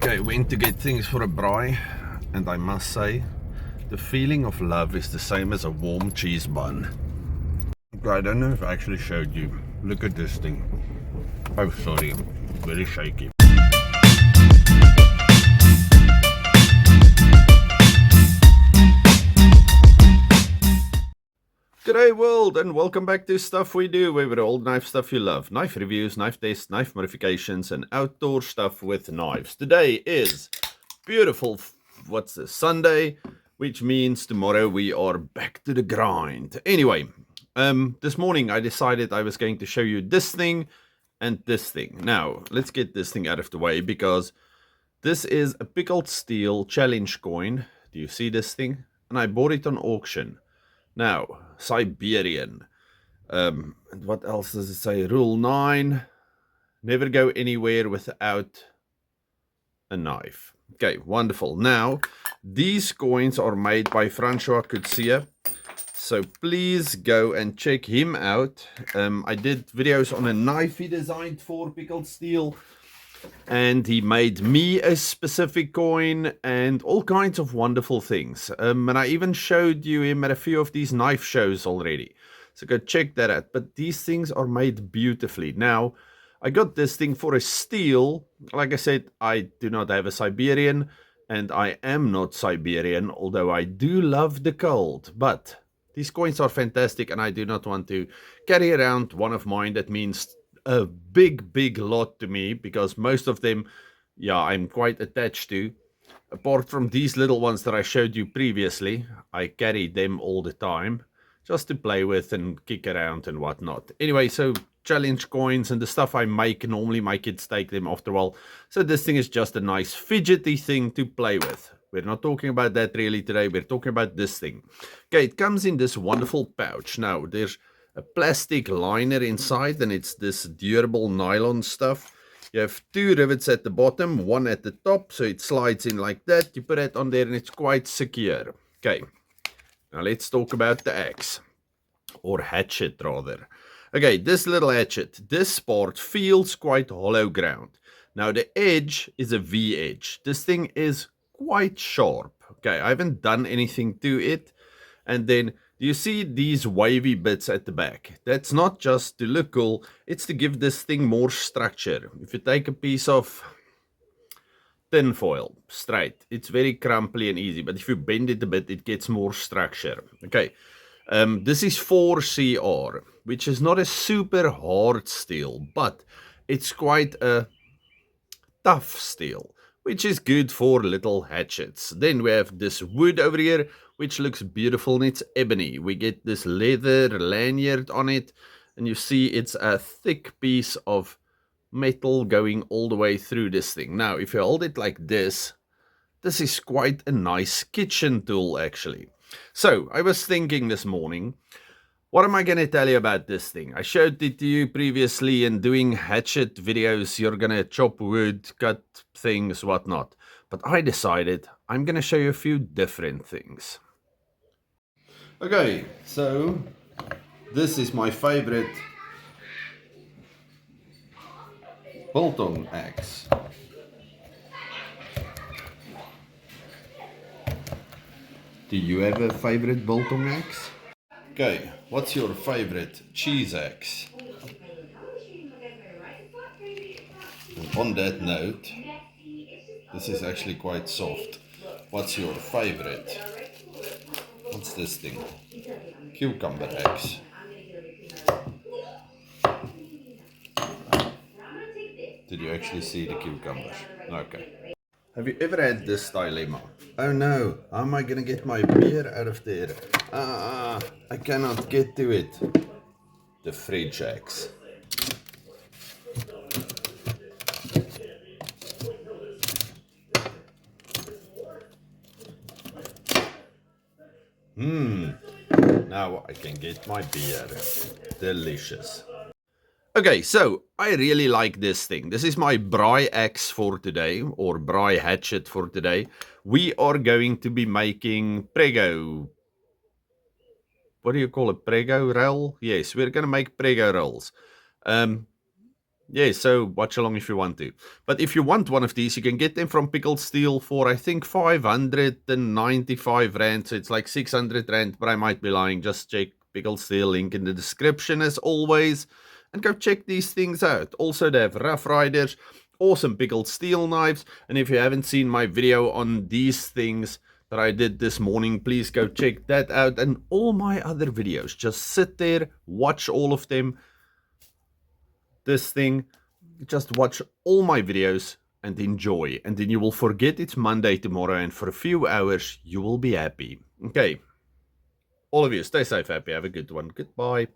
Okay, went to get things for a braai, and I must say, the feeling of love is the same as a warm cheese bun. Okay, I don't know if I actually showed you. Look at this thing. Oh, sorry, very shaky. G'day world, and welcome back to Stuff We Do, where we're all knife stuff you love. Knife reviews, knife tests, knife modifications, and outdoor stuff with knives. Today is beautiful, what's this, Sunday, which means tomorrow we are back to the grind. Anyway, this morning I decided I was going to show you this thing and this thing. Now, let's get this thing out of the way, because this is a Pickled Steel challenge coin. Do you see this thing? And I bought it on auction. Now, Siberian. And what else does it say? Rule 9. Never go anywhere without a knife. Okay, wonderful. Now, these coins are made by Francois Coetzee. So please go and check him out. I did videos on a knife he designed for Pickled Steel. And he made me a specific coin and all kinds of wonderful things. And I even showed you him at a few of these knife shows already. So go check that out. But these things are made beautifully. Now, I got this thing for a steel. Like I said, I do not have a Siberian. And I am not Siberian, although I do love the cold. But these coins are fantastic, and I do not want to carry around one of mine that means a big lot to me, because most of them, yeah, I'm quite attached to. Apart from these little ones that I showed you previously, I carry them all the time just to play with and kick around and whatnot. Anyway, so challenge coins and the stuff I make, normally my kids take them after a while. So this thing is just a nice fidgety thing to play with. We're not talking about that really today. We're talking about this thing. Okay, it comes in this wonderful pouch. Now, there's a plastic liner inside, and it's this durable nylon stuff. You have two rivets at the bottom, one at the top, so it slides in like that. You put it on there and it's quite secure. Okay, now let's talk about the axe, or hatchet rather. Okay, this little hatchet, this part feels quite hollow ground. Now the edge is a V edge. This thing is quite sharp. Okay, I haven't done anything to it. And then, do you see these wavy bits at the back? That's not just to look cool, it's to give this thing more structure. If you take a piece of tin foil, straight, it's very crumbly and easy, but if you bend it a bit, it gets more structure. Okay, this is 4CR, which is not a super hard steel, but it's quite a tough steel, which is good for little hatchets. Then we have this wood over here, which looks beautiful, and it's ebony. We get this leather lanyard on it, and you see it's a thick piece of metal going all the way through this thing. Now, if you hold it like this is quite a nice kitchen tool, actually. So, I was thinking this morning, what am I going to tell you about this thing? I showed it to you previously in doing hatchet videos. You're going to chop wood, cut things, whatnot. But I decided I'm going to show you a few different things. Okay, so this is my favorite biltong axe. Do you have a favorite biltong axe? Okay, what's your favorite cheese axe? And on that note, this is actually quite soft. What's your favorite? What's this thing? Cucumber axe. Did you actually see the cucumbers? Okay. Have you ever had this dilemma? Oh no, how am I gonna get my beer out of there? I cannot get to it. The fridge axe. Now I can get my beer. Delicious. Okay, so I really like this thing. This is my braai axe for today, or braai hatchet for today. We are going to be making prego. What do you call it? Prego roll? Yes, we're going to make prego rolls. Yeah, so watch along if you want to. But if you want one of these, you can get them from Pickled Steel for, I think, 595 Rand. So it's like 600 Rand, but I might be lying. Just check Pickled Steel, link in the description as always. And go check these things out. Also, they have Rough Riders, awesome Pickled Steel knives. And if you haven't seen my video on these things that I did this morning, please go check that out. And all my other videos. Just sit there, watch all of them. This thing, just watch all my videos and enjoy, and then you will forget it's Monday tomorrow, and for a few hours you will be happy. Okay, all of you, stay safe, happy, have a good one, goodbye.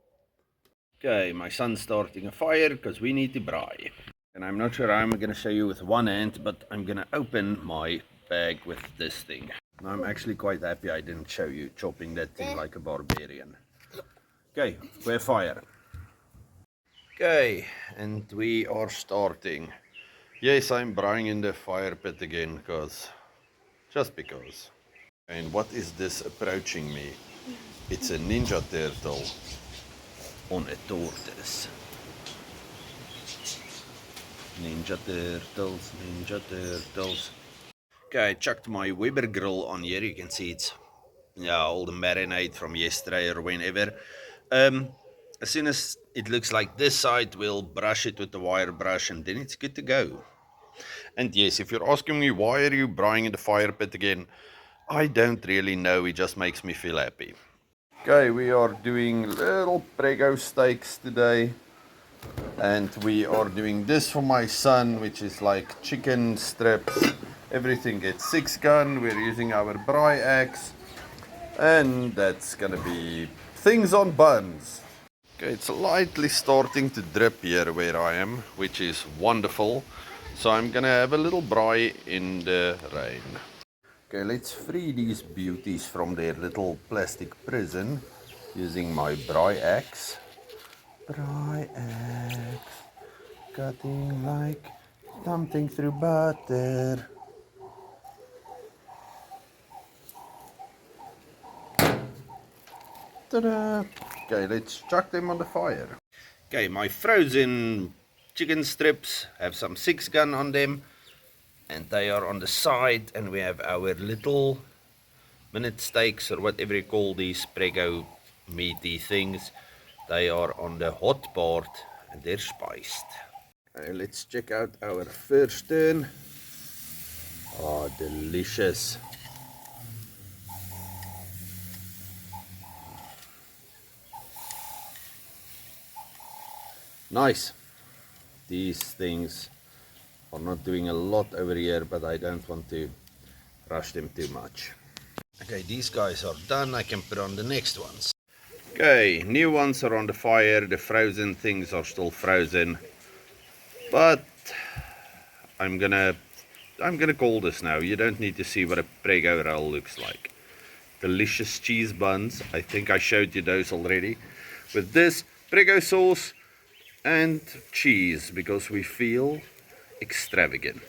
Okay, my son's starting a fire because we need to braai, and I'm not sure how I'm going to show you with one hand, but I'm going to open my bag with this thing. I'm actually quite happy I didn't show you chopping that thing like a barbarian. Okay, we're fire. Okay, and we are starting. Yes, I'm braaiing in the fire pit again, just because. And what is this approaching me? It's a Ninja Turtle on a tortoise. Ninja Turtles, Ninja Turtles. Okay, I chucked my Weber grill on here. You can see it's, yeah, all the marinade from yesterday or whenever. As soon as it looks like this side, we'll brush it with the wire brush and then it's good to go. And yes, if you're asking me why are you braaiing in the fire pit again, I don't really know, it just makes me feel happy. Okay, we are doing little prego steaks today. And we are doing this for my son, which is like chicken strips. Everything gets 6 gun. We're using our braai axe. And that's gonna be things on buns. Okay, it's lightly starting to drip here where I am, which is wonderful. So I'm gonna have a little braai in the rain. Okay, let's free these beauties from their little plastic prison using my braai axe. Braai axe, cutting like something through butter. Ta-da! Okay, let's chuck them on the fire. Okay, my frozen chicken strips have some 6 gun on them, and they are on the side, and we have our little minute steaks, or whatever you call these prego meaty things. They are on the hot part and they're spiced. Okay, let's check out our first turn. Oh, delicious. Nice. These things are not doing a lot over here, but I don't want to rush them too much. Okay, these guys are done. I can put on the next ones. Okay, new ones are on the fire. The frozen things are still frozen. But I'm gonna call this now. You don't need to see what a prego roll looks like. Delicious cheese buns. I think I showed you those already. With this prego sauce and cheese, because we feel extravagant.